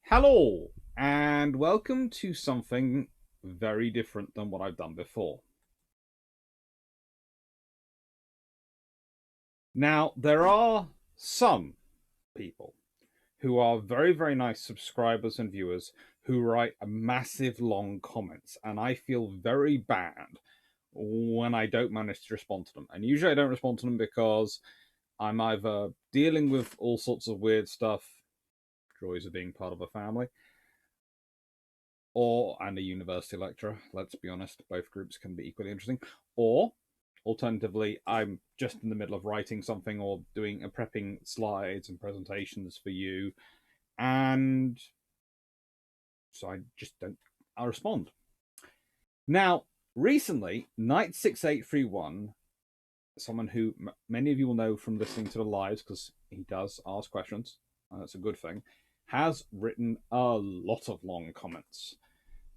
Hello, and welcome to something very different than what I've done before. Now, there are some people who are very, very nice subscribers and viewers who write a massive long comments, and I feel very bad when I don't manage to respond to them. And usually I don't respond to them because I'm either dealing with all sorts of weird stuff, joys of being part of a family, and a university lecturer. Let's be honest, both groups can be equally interesting. Or alternatively, I'm just in the middle of writing something or doing prepping slides and presentations for you, and so I just don't. I'll respond. Now, recently, Knight6831, someone who many of you will know from listening to the lives because he does ask questions, and that's a good thing, has written a lot of long comments.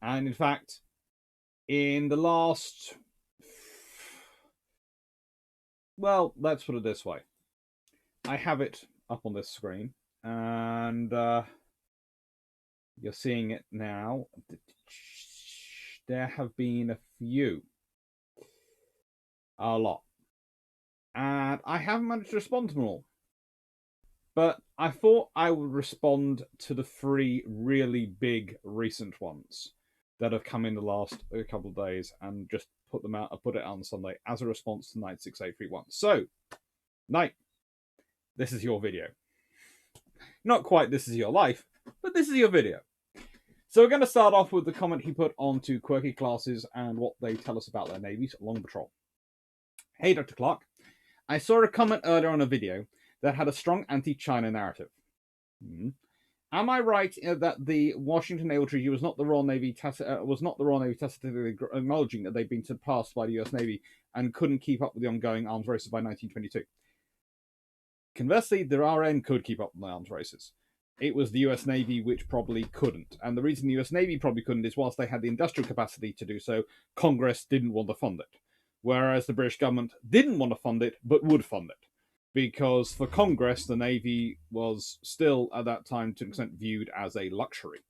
And in fact, in the last, well, let's put it this way. I have it up on this screen, and you're seeing it now. There have been a few. A lot. And I haven't managed to respond to them all. But I thought I would respond to the three really big recent ones that have come in the last couple of days and just put them out. I put it out on Sunday as a response to Knight6831. So, Knight, this is your video. Not quite this is your life, but this is your video. So we're going to start off with the comment he put onto quirky classes and what they tell us about their navies along patrol. Hey, Dr. Clarke. I saw a comment earlier on a video that had a strong anti-China narrative. Am I right that the Washington Naval Treaty was not the Royal Navy tacitly acknowledging that they'd been surpassed by the US Navy and couldn't keep up with the ongoing arms races by 1922? Conversely, the RN could keep up with the arms races. It was the US Navy which probably couldn't. And the reason the US Navy probably couldn't is whilst they had the industrial capacity to do so, Congress didn't want to fund it. Whereas the British government didn't want to fund it, but would fund it. Because for Congress, the Navy was still, at that time, to an extent, viewed as a luxury.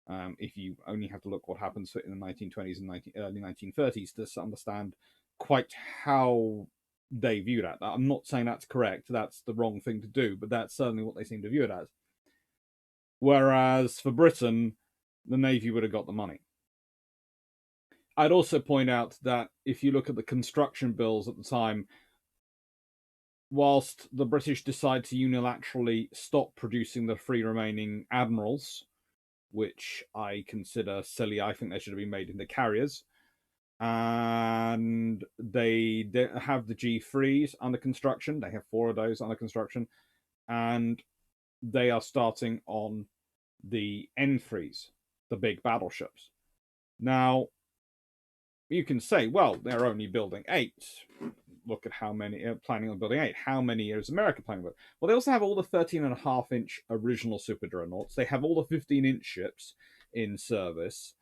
If you only have to look what happens in the 1920s and early 1930s to understand quite how they viewed it. I'm not saying that's correct. That's the wrong thing to do, but that's certainly what they seem to view it as. Whereas for Britain, the Navy would have got the money. I'd also point out that if you look at the construction bills at the time, whilst the British decide to unilaterally stop producing the three remaining admirals, which I consider silly, I think they should have been made into carriers, and they have the G3s under construction. They have 4 of those under construction, and they are starting on the N3s, the big battleships. Now, you can say, well, they're only building 8. Look at how many planning on building 8. How many is America planning on? Well, they also have all the 13.5-inch original super dreadnoughts. They have all the 15-inch ships in service.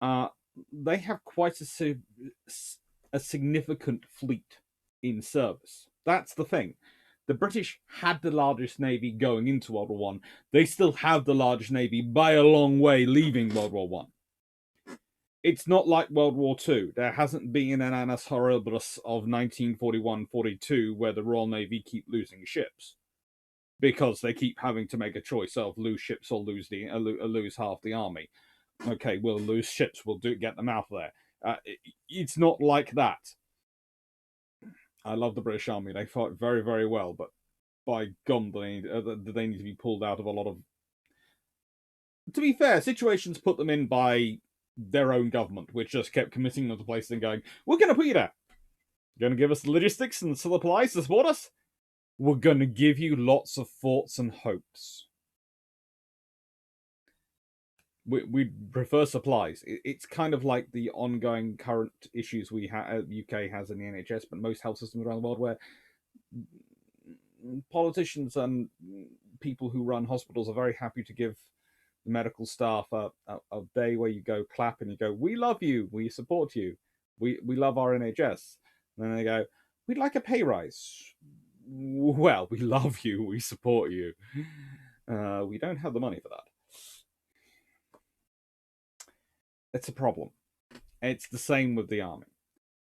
They have quite a significant fleet in service. That's the thing. The British had the largest navy going into World War I. They still have the largest navy by a long way leaving World War I. It's not like World War II. There hasn't been an annus horribilis of 1941-42 where the Royal Navy keep losing ships because they keep having to make a choice of lose ships or lose half the army. Okay, we'll lose ships. We'll get them out of there. It's not like that. I love the British Army. They fight very, very well, but by gum, they need to be pulled out of a lot of... To be fair, situations put them in by their own government, which just kept committing them to places and going, we're going to put you there. You're going to give us the logistics and supplies to support us? We're going to give you lots of thoughts and hopes. We prefer supplies. It's kind of like the ongoing current issues UK has in the NHS, but most health systems around the world, where politicians and people who run hospitals are very happy to give the medical staff a day where you go clap and you go, we love you, we support you, we love our NHS. And then they go, we'd like a pay rise. Well, we love you, we support you. We don't have the money for that. it's a problem. It's the same with the army.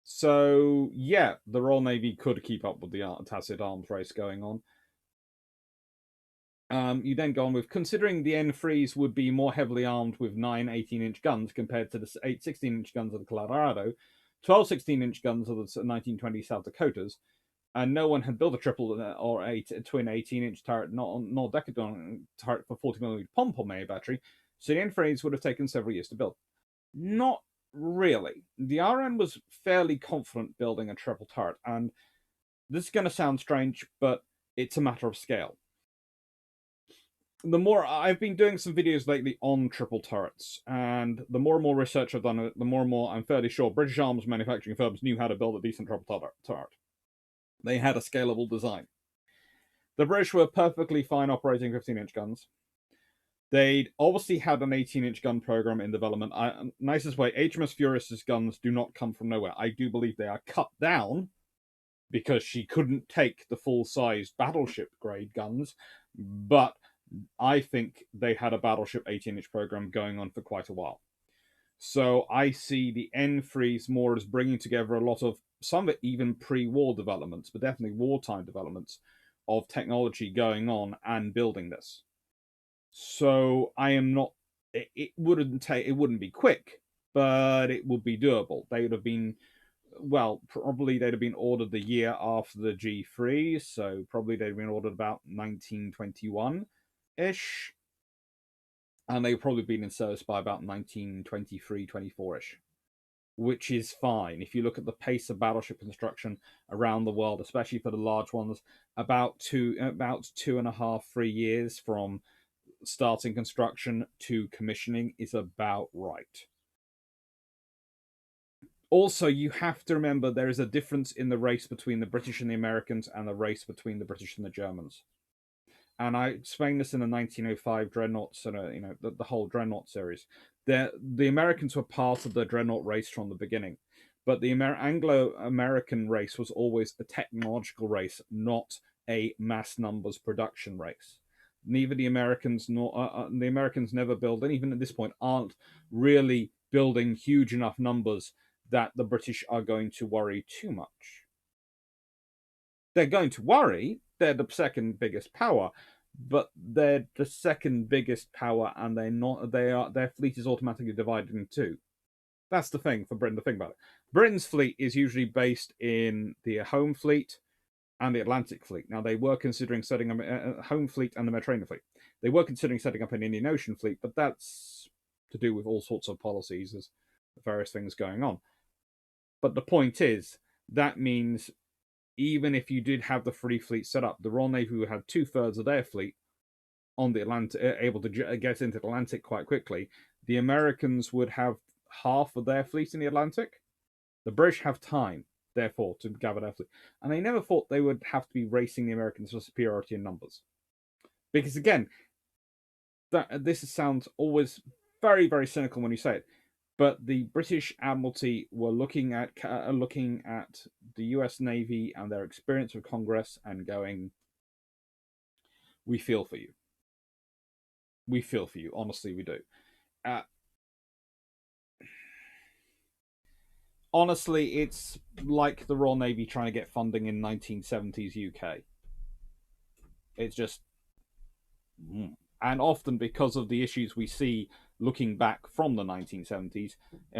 So, yeah, the Royal Navy could keep up with the tacit arms race going on. You then go on with, considering the N3s would be more heavily armed with 9 18-inch guns compared to the 8 16-inch guns of the Colorado, 12 16-inch guns of the 1920 South Dakotas, and no one had built a triple or a twin 18-inch turret, nor decadon turret for 40mm pom-pom battery, so the N3s would have taken several years to build. Not really. The RN was fairly confident building a triple turret, and this is going to sound strange, but it's a matter of scale. The more I've been doing some videos lately on triple turrets, and the more and more research I've done, the more and more I'm fairly sure British arms manufacturing firms knew how to build a decent triple turret. They had a scalable design. The British were perfectly fine operating 15-inch guns. They'd obviously had an 18-inch gun program in development. Nicest way, HMS Furious's guns do not come from nowhere. I do believe they are cut down because she couldn't take the full-sized battleship grade guns, but I think they had a battleship 18-inch program going on for quite a while. So I see the N3s more as bringing together a lot of, some of it even pre-war developments, but definitely wartime developments of technology going on and building this. So I am not, it wouldn't be quick, but it would be doable. They would have been, well, probably they'd have been ordered the year after the G3, so probably they'd have been ordered about 1921-ish, and they've probably been in service by about 1923, 24-ish, which is fine. If you look at the pace of battleship construction around the world, especially for the large ones, about 2.5, 3 years from starting construction to commissioning is about right. Also, you have to remember there is a difference in the race between the British and the Americans and the race between the British and the Germans. And I explained this in the 1905 Dreadnoughts and the whole Dreadnought series. The Americans were part of the Dreadnought race from the beginning, but the Anglo-American race was always a technological race, not a mass numbers production race. Neither the Americans nor the Americans never build, and even at this point, aren't really building huge enough numbers that the British are going to worry too much. They're going to worry. They're the second biggest power, but they're the second biggest power, and they're not. Their fleet is automatically divided in two. That's the thing for Britain to think about it. Britain's fleet is usually based in the home fleet and the Atlantic fleet. Now, they were considering setting up a home fleet and the Mediterranean fleet. They were considering setting up an Indian Ocean fleet, but that's to do with all sorts of policies. There's various things going on. But the point is, that means even if you did have the free fleet set up, the Royal Navy would have 2/3 of their fleet on the Atlantic, able to get into the Atlantic quite quickly. The Americans would have half of their fleet in the Atlantic. The British have time, therefore, to gather their fleet. And they never thought they would have to be racing the Americans for superiority in numbers. Because again, this sounds always very, very cynical when you say it, but the British Admiralty were looking at the US Navy and their experience with Congress and going, we feel for you. We feel for you. Honestly, we do. Honestly, it's like the Royal Navy trying to get funding in 1970s UK. It's just... And often because of the issues we see looking back from the 1970s,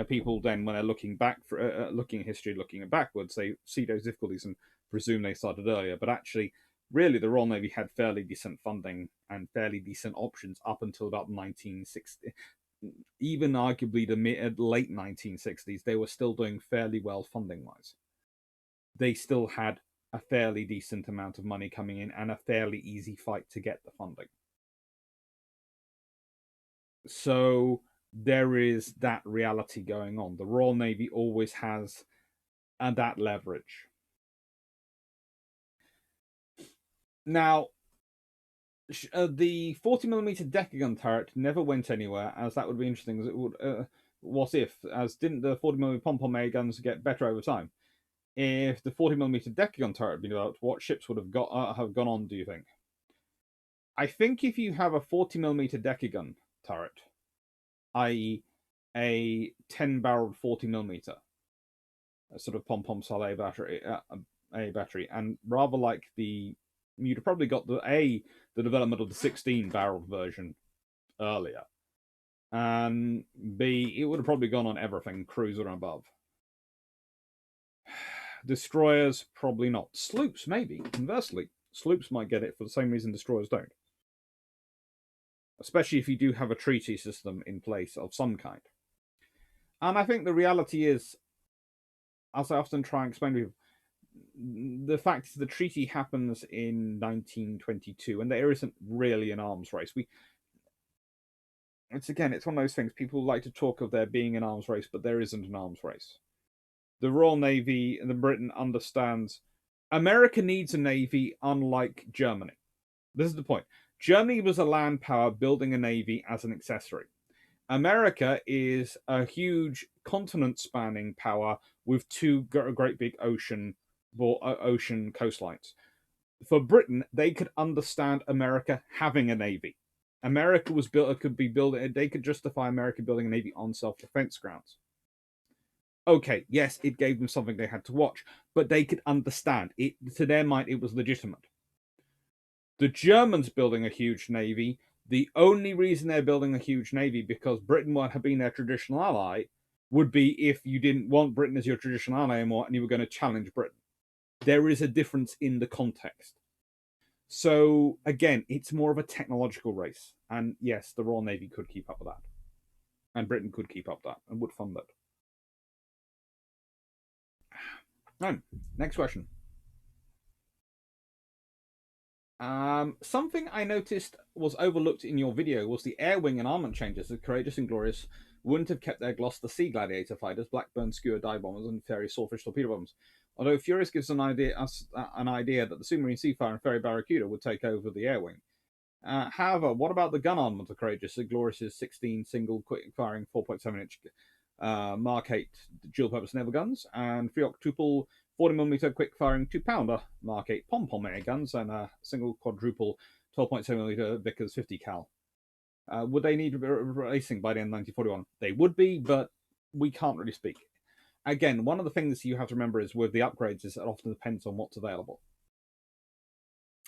people then, when they're looking back, looking at history, looking backwards, they see those difficulties and presume they started earlier. But actually, really, the Royal Navy had fairly decent funding and fairly decent options up until about 1960. Even arguably the late 1960s, they were still doing fairly well funding-wise. They still had a fairly decent amount of money coming in and a fairly easy fight to get the funding. So there is that reality going on. The Royal Navy always has that leverage. Now, the 40mm Decker gun turret never went anywhere, as that would be interesting. As it would, what if, as didn't the 40mm pom-pom guns get better over time? If the 40mm Decker gun turret had been developed, what ships would have gone on, do you think? I think if you have a 40mm Decker gun turret, i.e. a 10-barreled 40mm, a sort of pom-pom Saleh battery, a battery, and rather like you'd have probably got the development of the 16-barreled version earlier, and B, it would have probably gone on everything, cruiser and above. Destroyers, probably not. Sloops, maybe. Conversely, sloops might get it for the same reason destroyers don't. Especially if you do have a treaty system in place of some kind. And I think the reality is, as I often try and explain to people, the fact is the treaty happens in 1922, and there isn't really an arms race. It's one of those things. People like to talk of there being an arms race, but there isn't an arms race. The Royal Navy and Britain understands America needs a navy, unlike Germany. This is the point. Germany was a land power building a navy as an accessory. America is a huge continent-spanning power with two great big ocean coastlines. For Britain, they could understand America having a navy. America was built; they could justify America building a navy on self-defense grounds. Okay, yes, it gave them something they had to watch, but they could understand it. To their mind, it was legitimate. The Germans building a huge navy. The only reason they're building a huge navy, because Britain would have been their traditional ally, would be if you didn't want Britain as your traditional ally anymore and you were going to challenge Britain. There is a difference in the context. So, again, it's more of a technological race. And yes, the Royal Navy could keep up with that. And Britain could keep up with that and would fund it. Next question. Something I noticed was overlooked in your video was the air wing and armament changes. The Courageous and Glorious wouldn't have kept their Gloucester Sea Gladiator fighters, Blackburn Skua dive bombers, and Fairey Swordfish torpedo bombers. Although Furious gives us an idea that the Submarine Seafire and Fairey Barracuda would take over the air wing. However, what about the gun armament of Courageous? The Glorious's 16 single quick-firing 4.7-inch Mark 8 dual-purpose naval guns, and 3 octuple 40mm quick-firing 2-pounder Mark 8 pom-pom air guns, and a single quadruple 12.7mm Vickers 50 cal. Would they need replacing by the end of 1941? They would be, but we can't really speak. Again, one of the things you have to remember is with the upgrades is it often depends on what's available.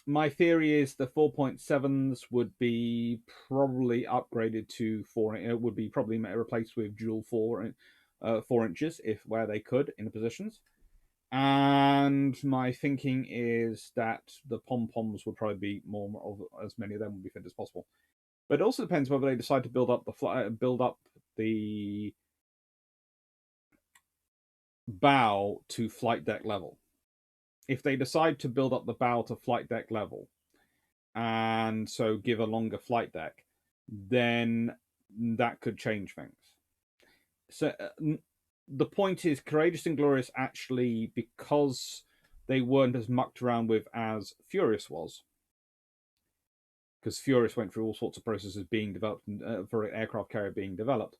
My theory is the 4.7s would be probably upgraded to 4. It would be probably replaced with dual 4 inches where they could in the positions. And my thinking is that the pom-poms would probably be more of as many of them would be fit as possible. But it also depends whether they decide to build up the bow to flight deck level. If they decide to build up the bow to flight deck level and so give a longer flight deck, then that could change things. So the point is, Courageous and Glorious actually, because they weren't as mucked around with as Furious was, because Furious went through all sorts of processes being developed for an aircraft carrier being developed,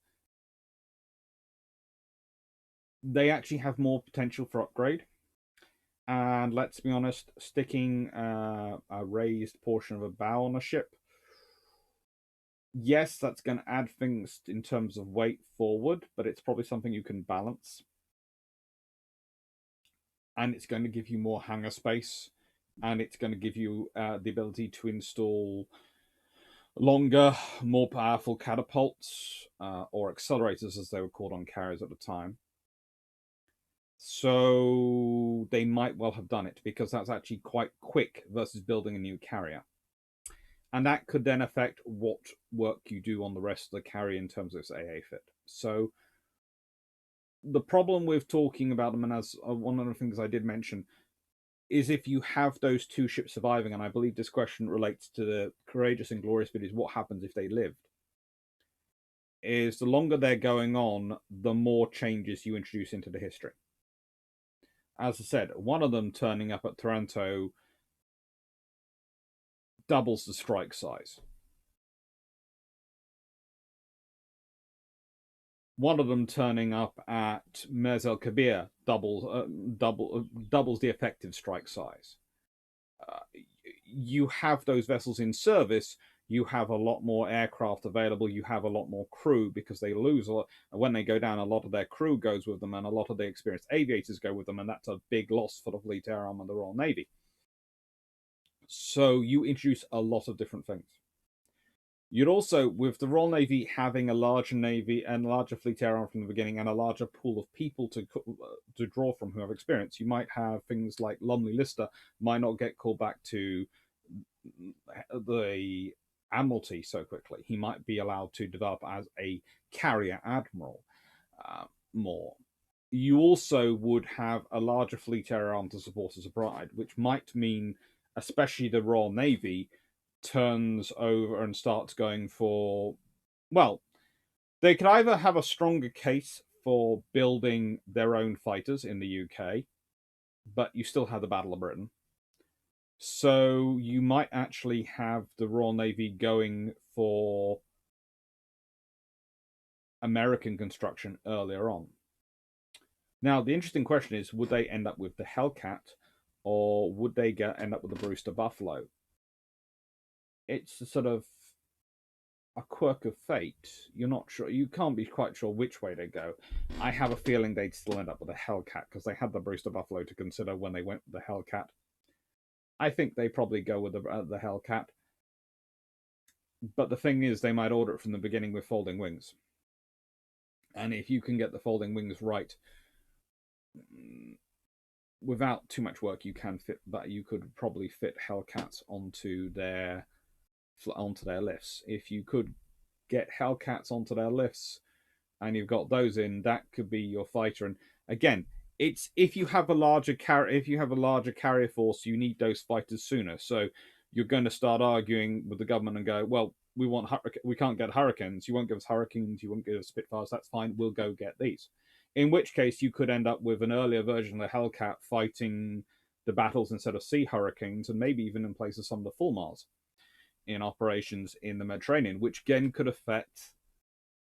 they actually have more potential for upgrade. And let's be honest, sticking a raised portion of a bow on a ship, yes, that's going to add things in terms of weight forward, but it's probably something you can balance. And it's going to give you more hangar space, and it's going to give you the ability to install longer, more powerful catapults, or accelerators as they were called on carriers at the time. So they might well have done it, because that's actually quite quick versus building a new carrier. And that could then affect what work you do on the rest of the carrier in terms of its AA fit. So the problem with talking about them, and as one of the things I did mention, is if you have those two ships surviving, and I believe this question relates to the Courageous and Glorious videos, what happens if they lived? Is the longer they're going on, the more changes you introduce into the history. As I said, one of them turning up at Taranto doubles the strike size. One of them turning up at Mers el Kabir doubles the effective strike size. You have those vessels in service, you have a lot more aircraft available, you have a lot more crew, because they lose a lot. And when they go down, a lot of their crew goes with them, and a lot of the experienced aviators go with them, and that's a big loss for the Fleet Air Arm and the Royal Navy. So you introduce a lot of different things. You'd also, with the Royal Navy having a larger navy and larger fleet air arm from the beginning, and a larger pool of people to draw from who have experience, you might have things like Lumley Lister might not get called back to the Admiralty so quickly. He might be allowed to develop as a carrier admiral more. You also would have a larger fleet air arm to support as a bride, which might mean, especially the Royal Navy, turns over and starts going for, well, they could either have a stronger case for building their own fighters in the UK, but you still have the Battle of Britain. So you might actually have the Royal Navy going for American construction earlier on. Now, the interesting question is, would they end up with the Hellcat, or would they end up with the Brewster Buffalo? It's a sort of a quirk of fate. You're not sure. You can't be quite sure which way they go. I have a feeling they'd still end up with a Hellcat, because they had the Brewster Buffalo to consider when they went with the Hellcat. I think they probably go with the Hellcat. But the thing is, they might order it from the beginning with folding wings. And if you can get the folding wings right, without too much work, you can fit. But you could probably fit Hellcats onto their lifts. If you could get Hellcats onto their lifts, and you've got those in, that could be your fighter. And again, it's if you have a larger carrier force, you need those fighters sooner. So you're going to start arguing with the government and go, well, we can't get Hurricanes. You won't give us Hurricanes. You won't give us Spitfires. That's fine. We'll go get these. In which case, you could end up with an earlier version of the Hellcat fighting the battles instead of Sea Hurricanes, and maybe even in place of some of the Fulmars in operations in the Mediterranean, which again could affect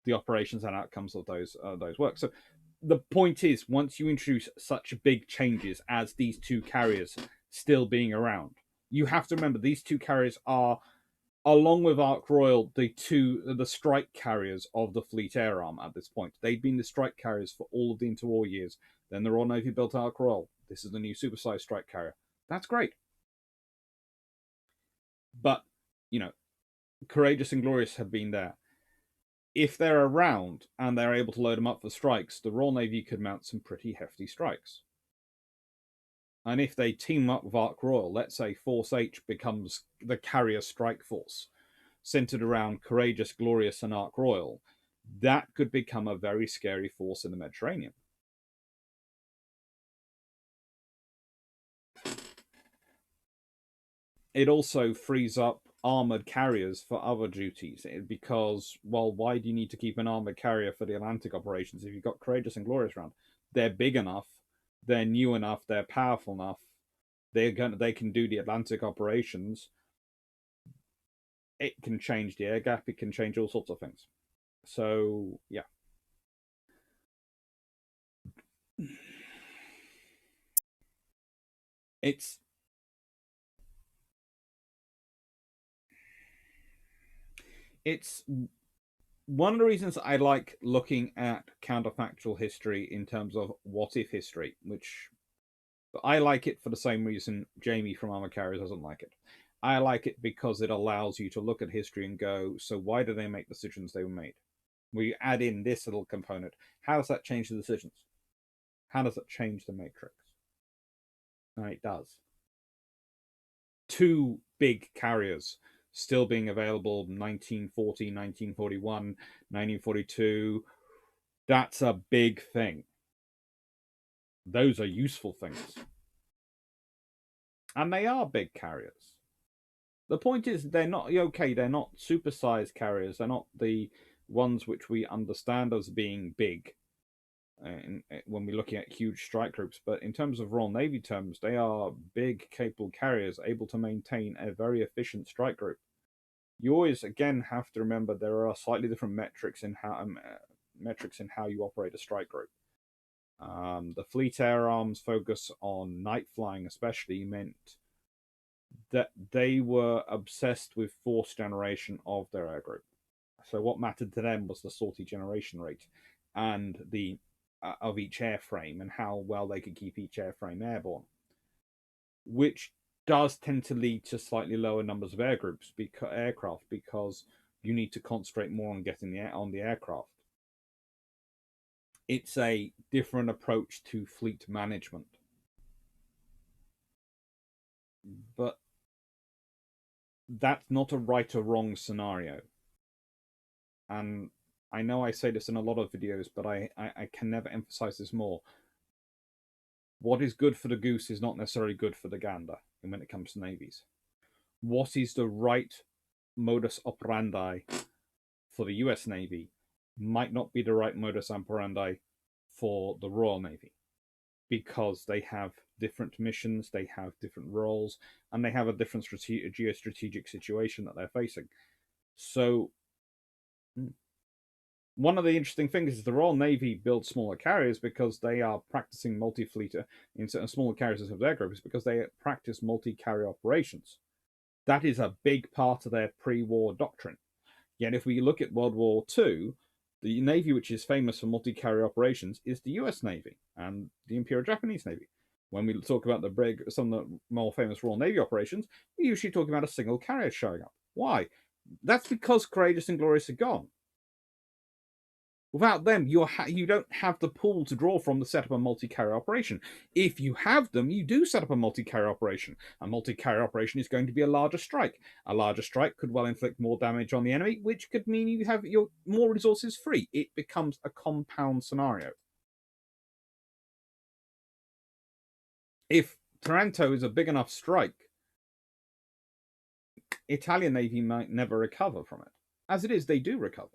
the operations and outcomes of those works. So the point is, once you introduce such big changes as these two carriers still being around, you have to remember these two carriers are, along with Ark Royal, the strike carriers of the Fleet Air Arm at this point. They've been the strike carriers for all of the interwar years. Then the Royal Navy built Ark Royal. This is the new supersized strike carrier. That's great. But, Courageous and Glorious have been there. If they're around and they're able to load them up for strikes, the Royal Navy could mount some pretty hefty strikes. And if they team up with Ark Royal, let's say Force H becomes the carrier strike force, centered around Courageous, Glorious, and Ark Royal, that could become a very scary force in the Mediterranean. It also frees up armored carriers for other duties, because, well, why do you need to keep an armored carrier for the Atlantic operations if you've got Courageous and Glorious around? They're big enough, they're new enough, they're powerful enough, they can do the Atlantic operations. It can change the air gap, it can change all sorts of things. So yeah, it's one of the reasons I like looking at counterfactual history in terms of what if history, which I like it for the same reason Jamie from Armor Carriers doesn't like it. I like it because it allows you to look at history and go, so why do they make decisions they were made? We add in this little component. How does that change the decisions? How does it change the matrix? And it does. Two big carriers still being available 1940, 1941, 1942. That's a big thing. Those are useful things. And they are big carriers. The point is, they're not they're not supersized carriers. They're not the ones which we understand as being big when we're looking at huge strike groups. But in terms of Royal Navy terms, they are big, capable carriers able to maintain a very efficient strike group. You always, again, have to remember there are slightly different metrics in how you operate a strike group. The Fleet Air Arms focus on night flying, especially, meant that they were obsessed with fourth generation of their air group. So what mattered to them was the sortie generation rate and the of each airframe and how well they could keep each airframe airborne, which does tend to lead to slightly lower numbers of aircraft because you need to concentrate more on getting the aircraft. It's a different approach to fleet management. But that's not a right or wrong scenario. And I know I say this in a lot of videos, but I can never emphasize this more. What is good for the goose is not necessarily good for the gander when it comes to navies. What is the right modus operandi for the US Navy might not be the right modus operandi for the Royal Navy, because they have different missions, they have different roles, and they have a different geostrategic situation that they're facing. So one of the interesting things is the Royal Navy builds smaller carriers because they are practicing multi-fleet in smaller carriers of their groups because they practice multi-carrier operations. That is a big part of their pre-war doctrine. Yet if we look at World War II, the Navy which is famous for multi-carrier operations is the US Navy and the Imperial Japanese Navy. When we talk about some of the more famous Royal Navy operations, we usually talk about a single carrier showing up. Why? That's because Courageous and Glorious are gone. Without them, you don't have the pool to draw from to set up a multi-carrier operation. If you have them, you do set up a multi-carrier operation. A multi-carrier operation is going to be a larger strike. A larger strike could well inflict more damage on the enemy, which could mean you have your more resources free. It becomes a compound scenario. If Taranto is a big enough strike, Italian Navy might never recover from it. As it is, they do recover.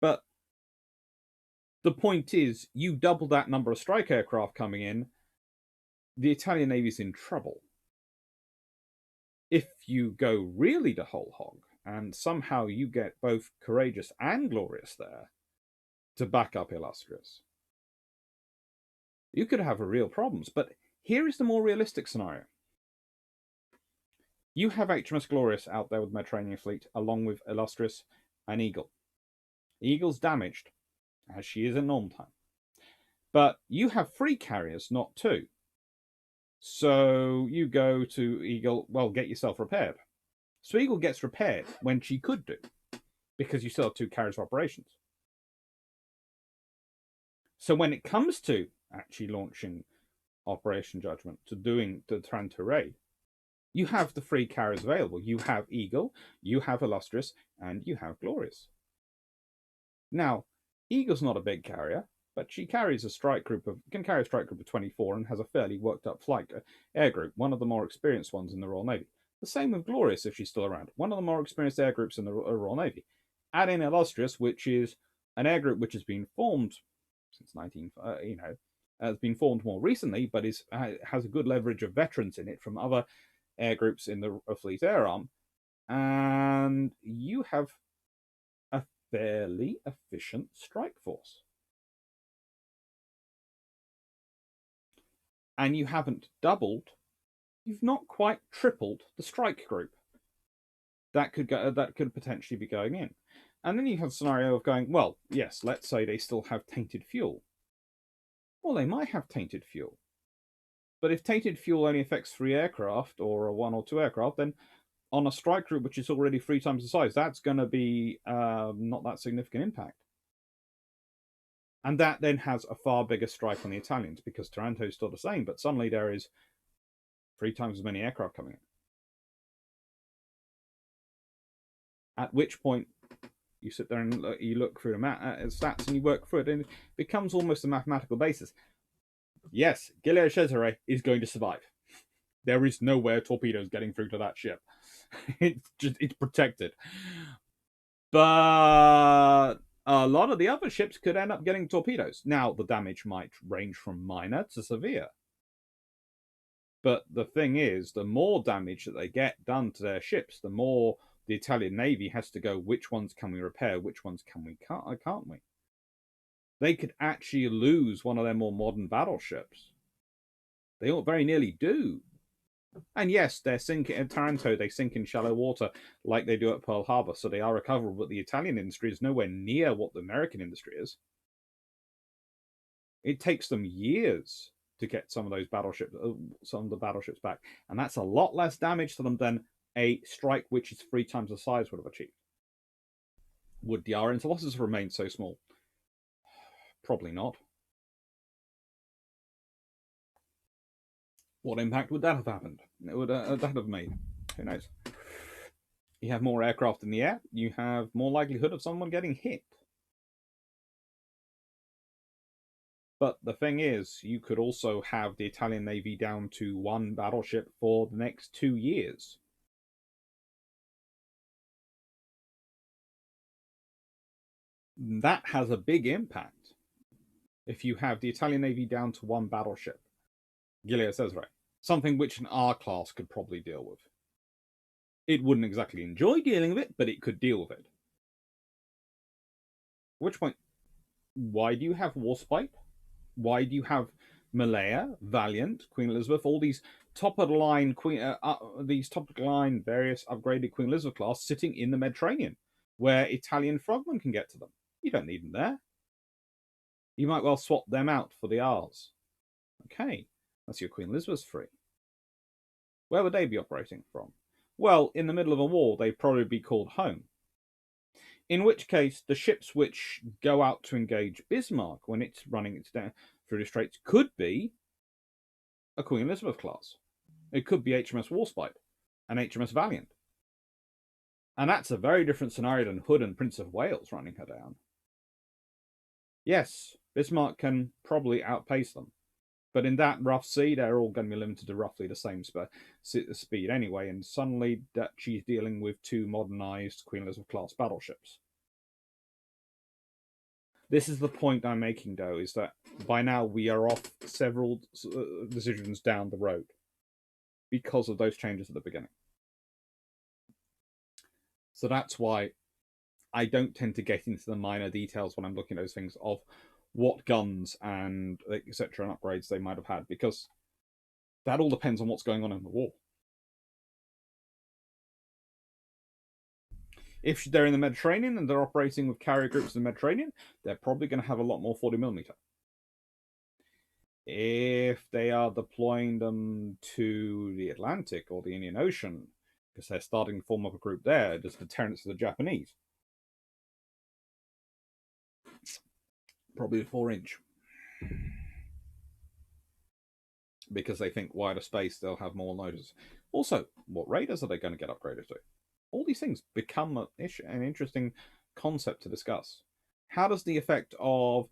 But the point is, you double that number of strike aircraft coming in, the Italian Navy's in trouble. If you go really the whole hog, and somehow you get both Courageous and Glorious there to back up Illustrious, you could have real problems. But here is the more realistic scenario. You have HMS Glorious out there with the Mediterranean Fleet, along with Illustrious and Eagle. Eagle's damaged, as she is at normal time. But you have 3 carriers, not 2. So you go to Eagle, well, get yourself repaired. So Eagle gets repaired when she could do, because you still have 2 carriers of operations. So when it comes to actually launching Operation Judgment, to doing the Taranto raid, you have the 3 carriers available. You have Eagle, you have Illustrious, and you have Glorious. Now, Eagle's not a big carrier, but she carries can carry a strike group of 24 and has a fairly worked up flight air group, one of the more experienced ones in the Royal Navy. The same with Glorious if she's still around, one of the more experienced air groups in the Royal Navy. Add in Illustrious, which is an air group which has been formed since has been formed more recently, but has a good leverage of veterans in it from other air groups in the Fleet Air Arm, and you have a fairly efficient strike force. And you haven't doubled, you've not quite tripled the strike group that could potentially be going in. And then you have a scenario of going, well, yes, let's say they still have tainted fuel. Well, they might have tainted fuel. But if tainted fuel only affects 3 aircraft or 1 or 2 aircraft, then on a strike group which is already 3 times the size, that's going to be not that significant impact. And that then has a far bigger strike on the Italians, because Taranto is still the same, but suddenly there is 3 times as many aircraft coming in. At which point, you sit there and you look through the stats and you work through it, and it becomes almost a mathematical basis. Yes, Gilead Cesare is going to survive. There is nowhere torpedoes getting through to that ship. It's protected. But a lot of the other ships could end up getting torpedoes. Now, the damage might range from minor to severe. But the thing is, the more damage that they get done to their ships, the more the Italian Navy has to go, which ones can we repair, which ones can't we? They could actually lose one of their more modern battleships. They very nearly do. And yes, they're sinking at Taranto, they sink in shallow water like they do at Pearl Harbor, so they are recoverable, but the Italian industry is nowhere near what the American industry is. It takes them years to get some of those battleships, some of the battleships back, and that's a lot less damage to them than a strike which is 3 times the size would have achieved. Would the RN's losses have remained so small? Probably not. What impact would that have happened? It would that have made? Who knows? You have more aircraft in the air, you have more likelihood of someone getting hit. But the thing is, you could also have the Italian Navy down to 1 battleship for the next 2 years. That has a big impact. If you have the Italian Navy down to 1 battleship, Giulio says right, something which an R class could probably deal with. It wouldn't exactly enjoy dealing with it, but it could deal with it. At which point, why do you have Warspite? Why do you have Malaya, Valiant, Queen Elizabeth, all these top of the line various upgraded Queen Elizabeth class sitting in the Mediterranean, where Italian frogmen can get to them? You don't need them there. You might well swap them out for the R's. Okay, that's your Queen Elizabeth's free. Where would they be operating from? Well, in the middle of a war, they'd probably be called home. In which case, the ships which go out to engage Bismarck when it's running its down through the Straits could be a Queen Elizabeth class. It could be HMS Warspite and HMS Valiant. And that's a very different scenario than Hood and Prince of Wales running her down. Yes, Bismarck can probably outpace them. But in that rough sea, they're all going to be limited to roughly the same speed anyway, and suddenly that she's dealing with 2 modernised Queen Elizabeth class battleships. This is the point I'm making, though, is that by now we are off several decisions down the road because of those changes at the beginning. So that's why I don't tend to get into the minor details when I'm looking at those things of what guns and etc. and upgrades they might have had, because that all depends on what's going on in the war. If they're in the Mediterranean and they're operating with carrier groups in the Mediterranean, they're probably going to have a lot more 40mm. If they are deploying them to the Atlantic or the Indian Ocean, because they're starting to form up a group there, just deterrence to the Japanese, probably a 4-inch. Because they think wider space, they'll have more loaders. Also, what radars are they going to get upgraded to? All these things become an interesting concept to discuss. How does the effect of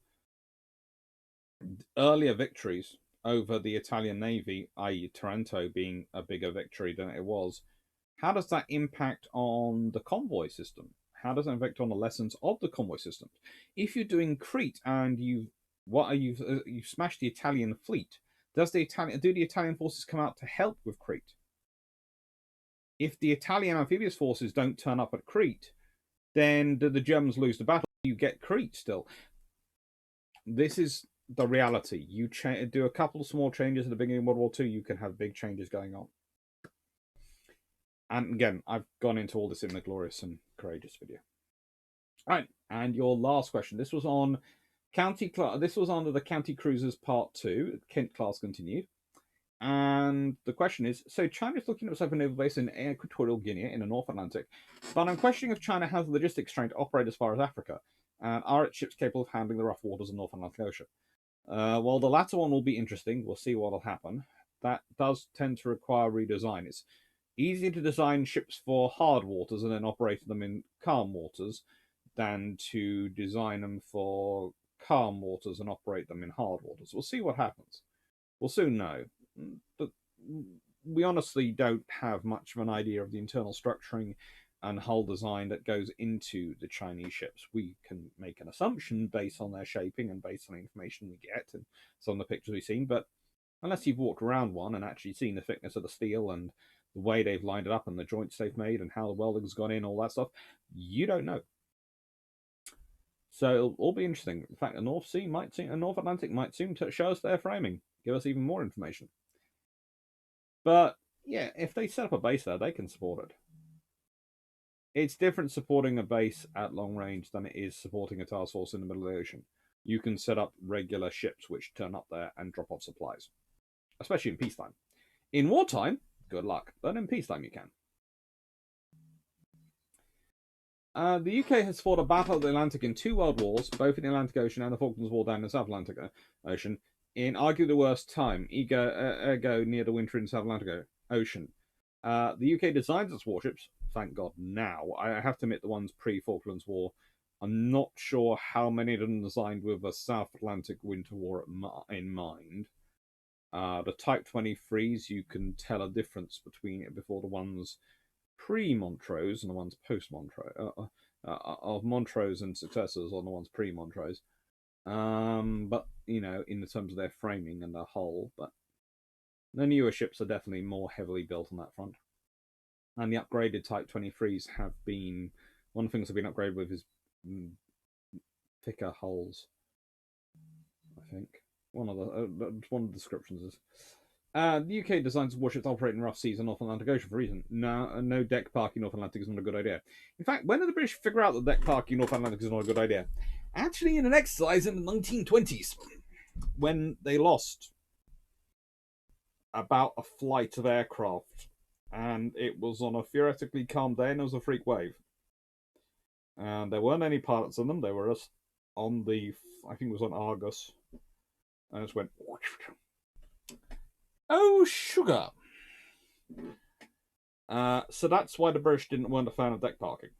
earlier victories over the Italian Navy, i.e. Taranto being a bigger victory than it was, how does that impact on the convoy system? How does that impact on the lessons of the convoy system? If you're doing Crete and you've smashed the Italian fleet, do the Italian forces come out to help with Crete? If the Italian amphibious forces don't turn up at Crete, then do the Germans lose the battle? You get Crete still. This is the reality. You do a couple of small changes at the beginning of World War II, you can have big changes going on. And again, I've gone into all this in the Glorious and Courageous video. All right, and your last question. This was on This was under the County Cruisers Part 2, Kent class continued. And the question is, so China's looking at itself a naval base in Equatorial Guinea in the North Atlantic, but I'm questioning if China has the logistics strength to operate as far as Africa, and are its ships capable of handling the rough waters of the North Atlantic Ocean? Well, the latter one will be interesting. We'll see what will happen. That does tend to require redesign. It's easier to design ships for hard waters and then operate them in calm waters than to design them for calm waters and operate them in hard waters. We'll see what happens. We'll soon know. But we honestly don't have much of an idea of the internal structuring and hull design that goes into the Chinese ships. We can make an assumption based on their shaping and based on the information we get and some of the pictures we've seen, but unless you've walked around one and actually seen the thickness of the steel and the way they've lined it up and the joints they've made and how the welding's gone in, all that stuff, you don't know. So it'll all be interesting. In fact, the North Atlantic might soon show us their framing, give us even more information. But Yeah, if they set up a base there, they can support it. It's different supporting a base at long range than it is supporting a task force in the middle of the ocean. You can set up regular ships which turn up there and drop off supplies, especially in peacetime. In wartime, good luck, but in peacetime you can. The UK has fought a battle of the Atlantic in 2 world wars, both in the Atlantic Ocean and the Falklands War down in the South Atlantic Ocean, in arguably the worst time, ergo near the winter in the South Atlantic Ocean. The UK designs its warships, thank God now. I have to admit the ones pre-Falklands War, I'm not sure how many of them designed with a South Atlantic Winter War in mind. The Type 23s, you can tell a difference between it before the ones pre-Montrose and the ones post-Montrose, of Montrose and successors on the ones pre-Montrose. But, you know, in the terms of their framing and their hull, but the newer ships are definitely more heavily built on that front. And the upgraded Type 23s have been, one of the things they've been upgraded with is thicker hulls, I think. One of the descriptions is. The UK designs warships to operate in rough seas and North Atlantic Ocean for a reason. No deck parking North Atlantic is not a good idea. In fact, when did the British figure out that deck parking North Atlantic is not a good idea? Actually, in an exercise in the 1920s, when they lost about a flight of aircraft, and it was on a theoretically calm day, and it was a freak wave. And there weren't any pilots in them. They were just on the, I think it was on Argus, and it just went. Oh, sugar. So that's why the British weren't a fan of deck parking.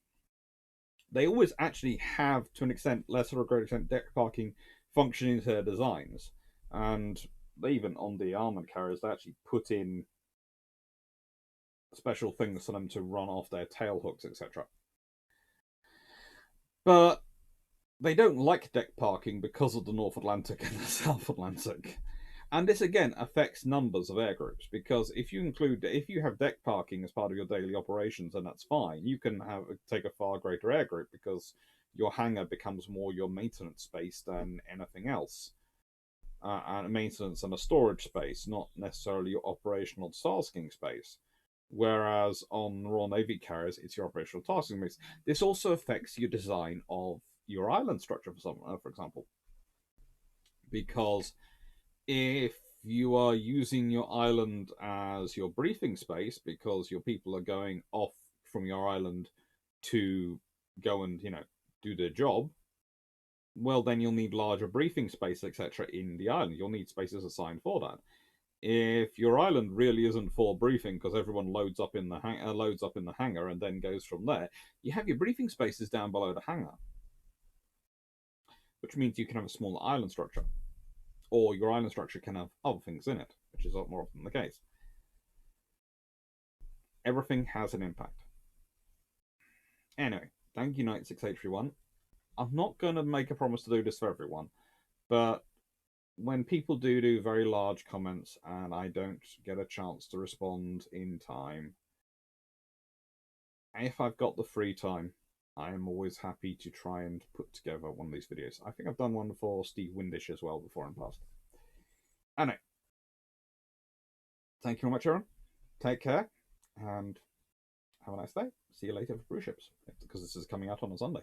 They always actually have, to an extent, lesser or greater extent, deck parking function into their designs. And even on the armoured carriers, they actually put in special things for them to run off their tail hooks, etc. But they don't like deck parking because of the North Atlantic and the South Atlantic. And this again affects numbers of air groups, because if you have deck parking as part of your daily operations, then that's fine. You can take a far greater air group because your hangar becomes more your maintenance space than anything else, and maintenance and a storage space, not necessarily your operational tasking space. Whereas on Royal Navy carriers, it's your operational tasking space. This also affects your design of your island structure, for example, because if you are using your island as your briefing space because your people are going off from your island to go and, do their job, well, then you'll need larger briefing space, etc. in the island. You'll need spaces assigned for that. If your island really isn't for briefing because everyone loads up in the hangar and then goes from there, you have your briefing spaces down below the hangar, which means you can have a smaller island structure. Or your island structure can have other things in it, which is more often the case. Everything has an impact. Anyway, thank you, Knight6831. I'm not going to make a promise to do this for everyone, but when people do very large comments and I don't get a chance to respond in time, if I've got the free time, I am always happy to try and put together one of these videos. I think I've done one for Steve Windish as well before in the past. Anyway, thank you very much, Aaron. Take care, and have a nice day. See you later for cruise ships, because this is coming out on a Sunday.